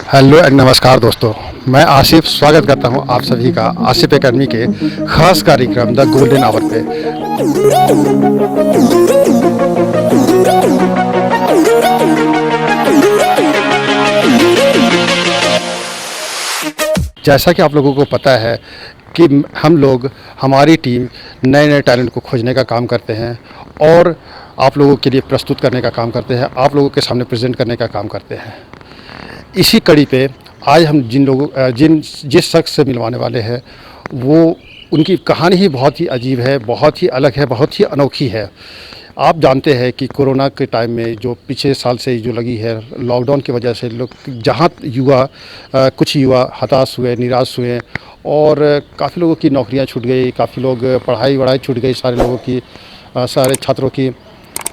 Hello and नमस्कार दोस्तों, मैं आसिफ स्वागत करता हूं आप सभी का आसिफ एकेडमी के खास कार्यक्रम द गोल्डन आवर पे। जैसा कि आप लोगों को पता है कि हम लोग हमारी टीम नए नए टैलेंट को खोजने का काम करते हैं और आप लोगों के लिए प्रस्तुत करने का काम करते हैं, आप लोगों के सामने प्रेजेंट करने का काम करते हैं। इसी कड़ी पे आज हम जिस शख्स से मिलवाने वाले हैं वो उनकी कहानी ही बहुत ही अजीब है, बहुत ही अलग है, बहुत ही अनोखी है। आप जानते हैं कि कोरोना के टाइम में जो पिछले साल से जो लगी है लॉकडाउन की वजह से लोग जहाँ कुछ युवा हताश हुए, निराश हुए और काफ़ी लोगों की नौकरियां छूट गई, काफ़ी लोग पढ़ाई वढ़ाई छूट गई सारे लोगों की, सारे छात्रों की।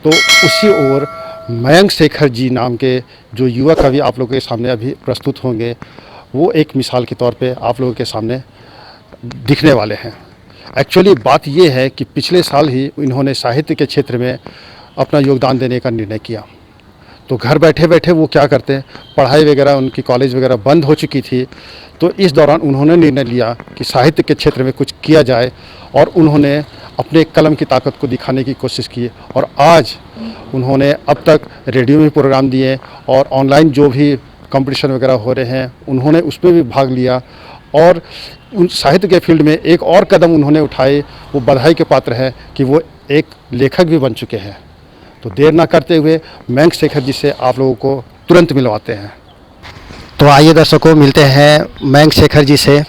तो उसी ओर मयंक शेखर जी नाम के जो युवा कवि आप लोगों के सामने अभी प्रस्तुत होंगे, वो एक मिसाल के तौर पे आप लोगों के सामने दिखने वाले हैं। एक्चुअली बात ये है कि पिछले साल ही इन्होंने साहित्य के क्षेत्र में अपना योगदान देने का निर्णय किया। तो घर बैठे बैठे वो क्या करते हैं, पढ़ाई वगैरह उनकी कॉलेज वगैरह बंद हो चुकी थी, तो इस दौरान उन्होंने निर्णय लिया कि साहित्य के क्षेत्र में कुछ किया जाए और उन्होंने अपने कलम की ताकत को दिखाने की कोशिश की। और आज उन्होंने अब तक रेडियो में प्रोग्राम दिए और ऑनलाइन जो भी कंपटीशन वगैरह हो रहे हैं उन्होंने उसमें भी भाग लिया और उन साहित्य के फील्ड में एक और कदम उन्होंने उठाए। वो बधाई के पात्र है कि वो एक लेखक भी बन चुके हैं। तो देर ना करते हुए मयंक शेखर जी से आप लोगों को तुरंत मिलवाते हैं। तो आइए दर्शकों, मिलते हैं मयंक शेखर जी से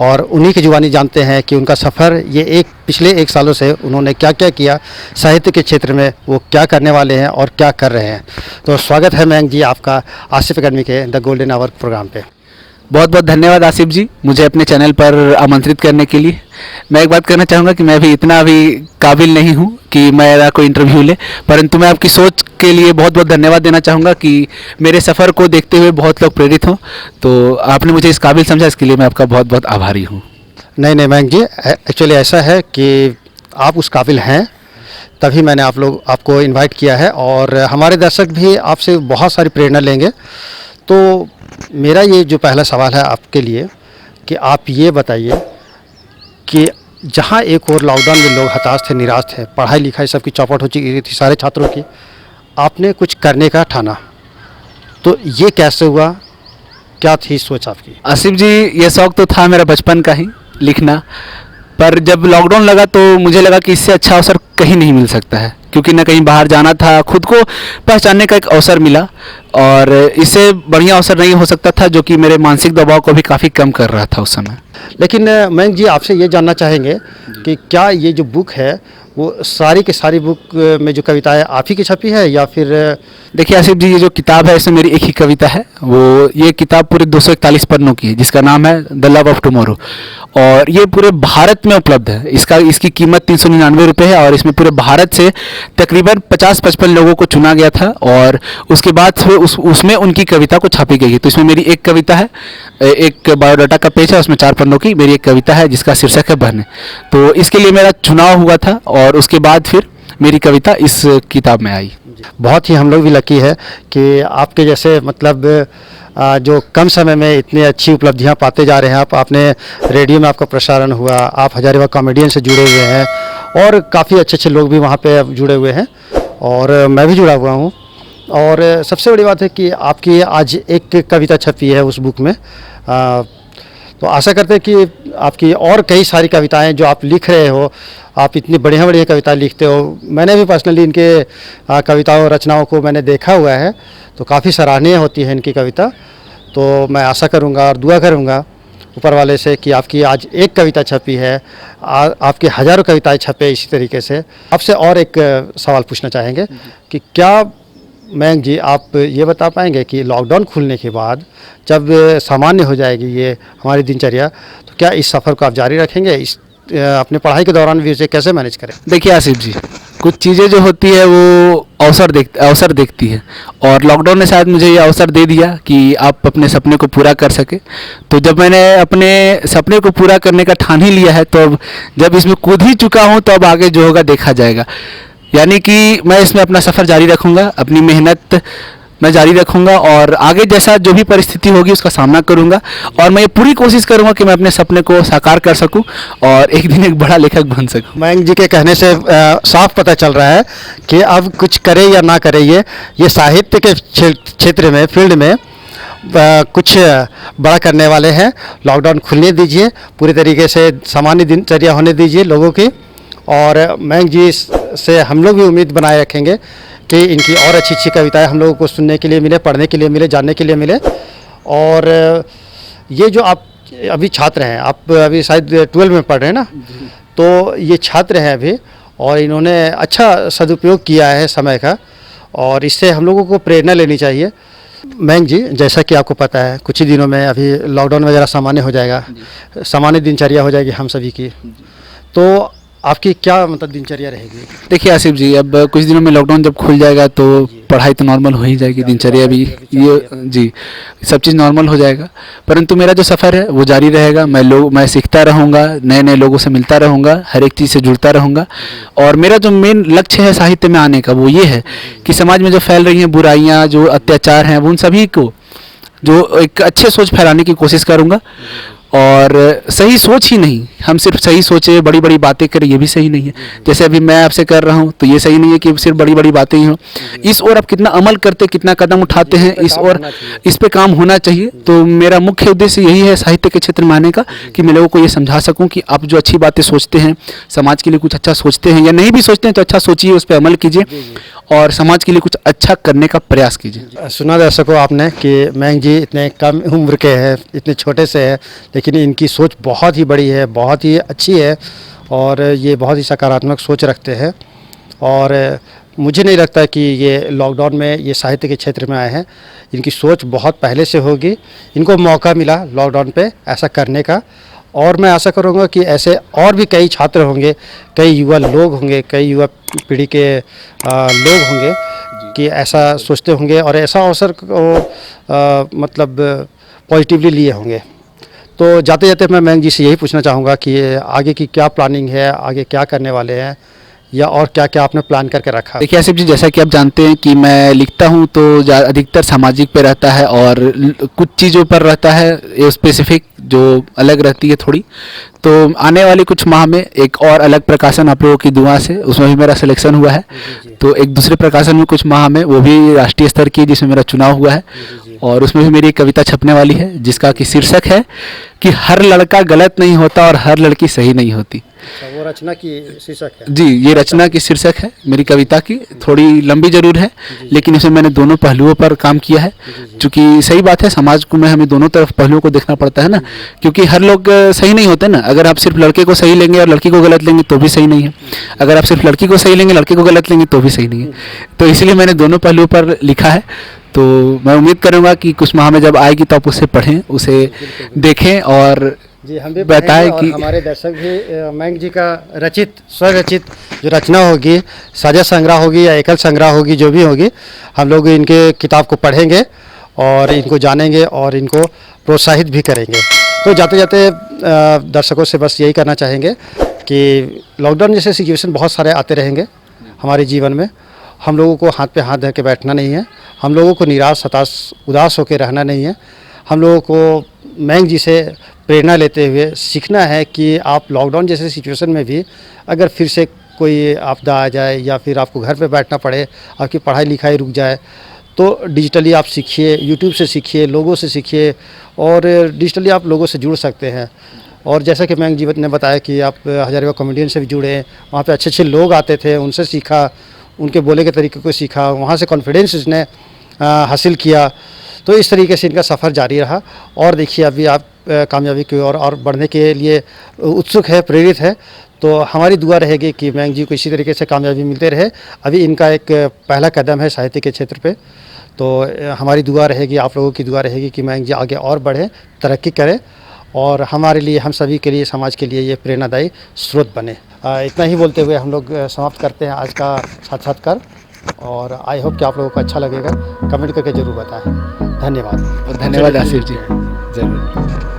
और उन्हीं की जुबानी जानते हैं कि उनका सफ़र ये पिछले एक सालों से उन्होंने क्या क्या किया, साहित्य के क्षेत्र में वो क्या करने वाले हैं और क्या कर रहे हैं। तो स्वागत है मयंक जी आपका आसिफ एकेडमी के द गोल्डन आवर प्रोग्राम पे। बहुत बहुत धन्यवाद आसिफ जी, मुझे अपने चैनल पर आमंत्रित करने के लिए। मैं एक बात कहना चाहूँगा कि मैं भी इतना अभी काबिल नहीं हूँ कि मेरा कोई इंटरव्यू ले, परंतु मैं आपकी सोच के लिए बहुत बहुत धन्यवाद देना चाहूँगा कि मेरे सफ़र को देखते हुए बहुत लोग प्रेरित हों। तो आपने मुझे इस काबिल समझा, इसके लिए मैं आपका बहुत बहुत आभारी हूँ। नहीं मयंक जी, एक्चुअली ऐसा है कि आप उस काबिल हैं, तभी मैंने आपको इन्वाइट किया है और हमारे दर्शक भी आपसे बहुत सारी प्रेरणा लेंगे। तो मेरा ये जो पहला सवाल है आपके लिए कि आप ये बताइए कि जहाँ एक और लॉकडाउन में लोग हताश थे, निराश थे, पढ़ाई लिखाई सबकी चौपट हो चुकी थी सारे छात्रों की, आपने कुछ करने का ठाना, तो ये कैसे हुआ, क्या थी सोच आपकी? आसिफ जी, ये शौक़ तो था मेरा बचपन का ही, लिखना। पर जब लॉकडाउन लगा तो मुझे लगा कि इससे अच्छा अवसर कहीं नहीं मिल सकता है, क्योंकि न कहीं बाहर जाना था, खुद को पहचानने का एक अवसर मिला और इससे बढ़िया अवसर नहीं हो सकता था, जो कि मेरे मानसिक दबाव को भी काफ़ी कम कर रहा था उस समय। लेकिन मयंक जी, आपसे ये जानना चाहेंगे कि क्या ये जो बुक है वो सारी की सारी बुक में जो कविताएं आप ही की छपी है या फिर? देखिए आसिफ जी, ये जो किताब है इसमें मेरी एक ही कविता है। ये किताब पूरे 241 पन्नों की है, जिसका नाम है द लव ऑफ टुमारो, और ये पूरे भारत में उपलब्ध है। इसकी कीमत 399 रुपये है और इसमें पूरे भारत से तकरीबन 50-55 लोगों को चुना गया था और उसके बाद उसमें उनकी कविता को छापी गई है। तो इसमें मेरी एक कविता है, एक बायोडाटा का पेज है, उसमें 4 पन्नों की मेरी एक कविता है जिसका शीर्षक है बहने। तो इसके लिए मेरा चुनाव हुआ था और उसके बाद फिर मेरी कविता इस किताब में आई। बहुत ही हम लोग भी लकी है कि आपके जैसे मतलब जो कम समय में इतनी अच्छी उपलब्धियां पाते जा रहे हैं। आपने रेडियो में आपका प्रसारण हुआ, आप हजारीबाग कॉमेडियन से जुड़े हुए हैं और काफ़ी अच्छे अच्छे लोग भी वहाँ पे जुड़े हुए हैं और मैं भी जुड़ा हुआ हूँ। और सबसे बड़ी बात है कि आपकी आज एक कविता छपी है उस बुक में। तो आशा करते हैं कि आपकी और कई सारी कविताएं जो आप लिख रहे हो, आप इतनी बढ़िया बढ़िया कविताएं लिखते हो। मैंने भी पर्सनली इनके कविताओं रचनाओं को मैंने देखा हुआ है, तो काफ़ी सराहनीय होती है इनकी कविता। तो मैं आशा करूंगा और दुआ करूंगा ऊपर वाले से कि आपकी आज एक कविता छपी है, आपकी हज़ारों कविताएं छपे इसी तरीके से। आपसे और एक सवाल पूछना चाहेंगे कि क्या मयंक जी आप ये बता पाएंगे कि लॉकडाउन खुलने के बाद जब सामान्य हो जाएगी ये हमारी दिनचर्या, तो क्या इस सफ़र को आप जारी रखेंगे, अपने पढ़ाई के दौरान भी उसे कैसे मैनेज करें? देखिए आसिफ जी, कुछ चीज़ें जो होती है वो अवसर देखती है और लॉकडाउन ने शायद मुझे ये अवसर दे दिया कि आप अपने सपने को पूरा कर सके। तो जब मैंने अपने सपने को पूरा करने का ठान ही लिया है, तो जब इसमें कूद ही चुका हूँ तो अब आगे जो होगा देखा जाएगा। यानी कि मैं इसमें अपना सफ़र जारी रखूँगा, अपनी मेहनत मैं जारी रखूंगा और आगे जैसा जो भी परिस्थिति होगी उसका सामना करूंगा और मैं ये पूरी कोशिश करूंगा कि मैं अपने सपने को साकार कर सकूं और एक दिन एक बड़ा लेखक बन सकूं। मयंक जी के कहने से साफ पता चल रहा है कि अब कुछ करे या ना करे ये साहित्य के क्षेत्र में, फील्ड में कुछ बड़ा करने वाले हैं। लॉकडाउन खुलने दीजिए, पूरी तरीके से सामान्य दिनचर्या होने दीजिए लोगों की, और मयंक जी से हम लोग भी उम्मीद बनाए रखेंगे कि इनकी और अच्छी अच्छी कविताएं हम लोगों को सुनने के लिए मिले, पढ़ने के लिए मिले, जानने के लिए मिले। और ये जो आप अभी छात्र हैं, आप अभी शायद 12 में पढ़ रहे हैं ना, तो ये छात्र हैं अभी, और इन्होंने अच्छा सदुपयोग किया है समय का, और इससे हम लोगों को प्रेरणा लेनी चाहिए। मयंक जी, जैसा कि आपको पता है कुछ ही दिनों में अभी लॉकडाउन वगैरह सामान्य हो जाएगा, सामान्य दिनचर्या हो जाएगी हम सभी की, तो आपकी क्या मतलब दिनचर्या रहेगी? देखिए आसिफ जी, अब कुछ दिनों में लॉकडाउन जब खुल जाएगा तो पढ़ाई तो नॉर्मल हो ही जाएगी, दिनचर्या भी, ये जी सब चीज़ नॉर्मल हो जाएगा। परंतु मेरा जो सफ़र है वो जारी रहेगा। मैं सीखता रहूँगा, नए नए लोगों से मिलता रहूँगा, हर एक चीज़ से जुड़ता रहूँगा। और मेरा जो मेन लक्ष्य है साहित्य में आने का वो ये है कि समाज में जो फैल रही हैं बुराइयाँ, जो अत्याचार हैं, वो उन सभी को जो एक अच्छे सोच फैलाने की कोशिश करूँगा। और सही सोच ही नहीं, हम सिर्फ सही सोचे बड़ी बड़ी बातें करें, ये भी सही नहीं है। जैसे अभी मैं आपसे कर रहा हूँ तो ये सही नहीं है कि सिर्फ बड़ी बड़ी बातें ही हों। इस ओर आप कितना अमल करते, कितना कदम उठाते हैं, इस ओर इस पे काम होना चाहिए। तो मेरा मुख्य उद्देश्य यही है साहित्य के क्षेत्र में आने का, कि मैं लोगों को ये समझा सकूँ कि आप जो अच्छी बातें सोचते हैं, समाज के लिए कुछ अच्छा सोचते हैं, या नहीं भी सोचते हैं तो अच्छा सोचिए, उस पर अमल कीजिए और समाज के लिए कुछ अच्छा करने का प्रयास कीजिए। सुना दर्शकों आपने कि मयंक जी इतने कम उम्र के हैं, इतने छोटे से हैं, लेकिन इनकी सोच बहुत ही बड़ी है, बहुत ही अच्छी है, और ये बहुत ही सकारात्मक सोच रखते हैं। और मुझे नहीं लगता कि ये लॉकडाउन में ये साहित्य के क्षेत्र में आए हैं, इनकी सोच बहुत पहले से होगी, इनको मौका मिला लॉकडाउन पे ऐसा करने का। और मैं आशा करूँगा कि ऐसे और भी कई छात्र होंगे, कई युवा लोग होंगे, कई युवा पीढ़ी के लोग होंगे कि ऐसा सोचते होंगे और ऐसा अवसर को मतलब पॉजिटिवली लिए होंगे। तो जाते जाते मैं मयंक जी से यही पूछना चाहूँगा कि आगे की क्या प्लानिंग है, आगे क्या करने वाले हैं, या और क्या क्या आपने प्लान करके रखा? देखिए आसिफ जी, जैसा कि आप जानते हैं कि मैं लिखता हूं तो अधिकतर सामाजिक पे रहता है और कुछ चीज़ों पर रहता है स्पेसिफिक जो अलग रहती है थोड़ी। तो आने वाले कुछ माह में एक और अलग प्रकाशन आप लोगों की दुआ से, उसमें भी मेरा सिलेक्शन हुआ है। तो एक दूसरे प्रकाशन में कुछ माह में, वो भी राष्ट्रीय स्तर की, जिसमें मेरा चुनाव हुआ है, और उसमें भी मेरी एक कविता छपने वाली है जिसका कि शीर्षक है कि हर लड़का गलत नहीं होता और हर लड़की सही नहीं होती। वो रचना की शीर्षक है? जी, ये रचना की शीर्षक है मेरी कविता की। थोड़ी लंबी जरूर है लेकिन इसमें मैंने दोनों पहलुओं पर काम किया है, क्योंकि सही बात है, समाज को में हमें दोनों तरफ पहलुओं को देखना पड़ता है ना, क्योंकि हर लोग सही नहीं होते ना। अगर आप सिर्फ लड़के को सही लेंगे और लड़की को गलत लेंगे तो भी सही नहीं है, अगर आप सिर्फ लड़की को सही लेंगे लड़के को गलत लेंगे तो भी सही नहीं है। तो इसलिए मैंने दोनों पहलुओं पर लिखा है। तो मैं उम्मीद करूँगा कि कुछ माह में जब आएगी तो आप उसे पढ़ें, उसे देखें और जी हम भी बताएं कि हमारे दर्शक भी मयंक जी का रचित, स्वरचित जो रचना होगी, साझा संग्रह होगी या एकल संग्रह होगी, जो भी होगी, हम लोग इनके किताब को पढ़ेंगे और इनको जानेंगे और इनको प्रोत्साहित भी करेंगे। तो जाते जाते दर्शकों से बस यही करना चाहेंगे कि लॉकडाउन जैसे सिचुएशन बहुत सारे आते रहेंगे हमारे जीवन में। हम लोगों को हाथ पे हाथ धर के बैठना नहीं है, हम लोगों को निराश, हताश, उदास होकर रहना नहीं है। हम लोगों को मयंक जी से प्रेरणा लेते हुए सीखना है कि आप लॉकडाउन जैसे सिचुएशन में भी अगर फिर से कोई आपदा आ जाए या फिर आपको घर पे बैठना पड़े, आपकी पढ़ाई लिखाई रुक जाए, तो डिजिटली आप सीखिए, यूट्यूब से सीखिए, लोगों से सीखिए, और डिजिटली आप लोगों से जुड़ सकते हैं। और जैसा कि मयंक जी ने बताया कि आप हजारीबाग कॉमेडियन से भी जुड़े, वहाँ पे अच्छे अच्छे लोग आते थे, उनसे सीखा, उनके बोले के तरीके को सीखा, वहाँ से कॉन्फिडेंस इसने हासिल किया। तो इस तरीके से इनका सफ़र जारी रहा और देखिए अभी आप कामयाबी की ओर और बढ़ने के लिए उत्सुक है, प्रेरित है। तो हमारी दुआ रहेगी कि मयंक जी को इसी तरीके से कामयाबी मिलते रहे। अभी इनका एक पहला कदम है साहित्य के क्षेत्र पे, तो हमारी दुआ रहेगी, आप लोगों की दुआ रहेगी कि मयंक जी आगे और बढ़ें, तरक्की करें और हमारे लिए, हम सभी के लिए, समाज के लिए ये प्रेरणादायी स्रोत बने। इतना ही बोलते हुए हम लोग समाप्त करते हैं आज का साक्षात्कार और आई होप कि आप लोगों को अच्छा लगेगा। कमेंट करके ज़रूर बताएं। धन्यवाद। धन्यवाद आसिफ जी, जरूर।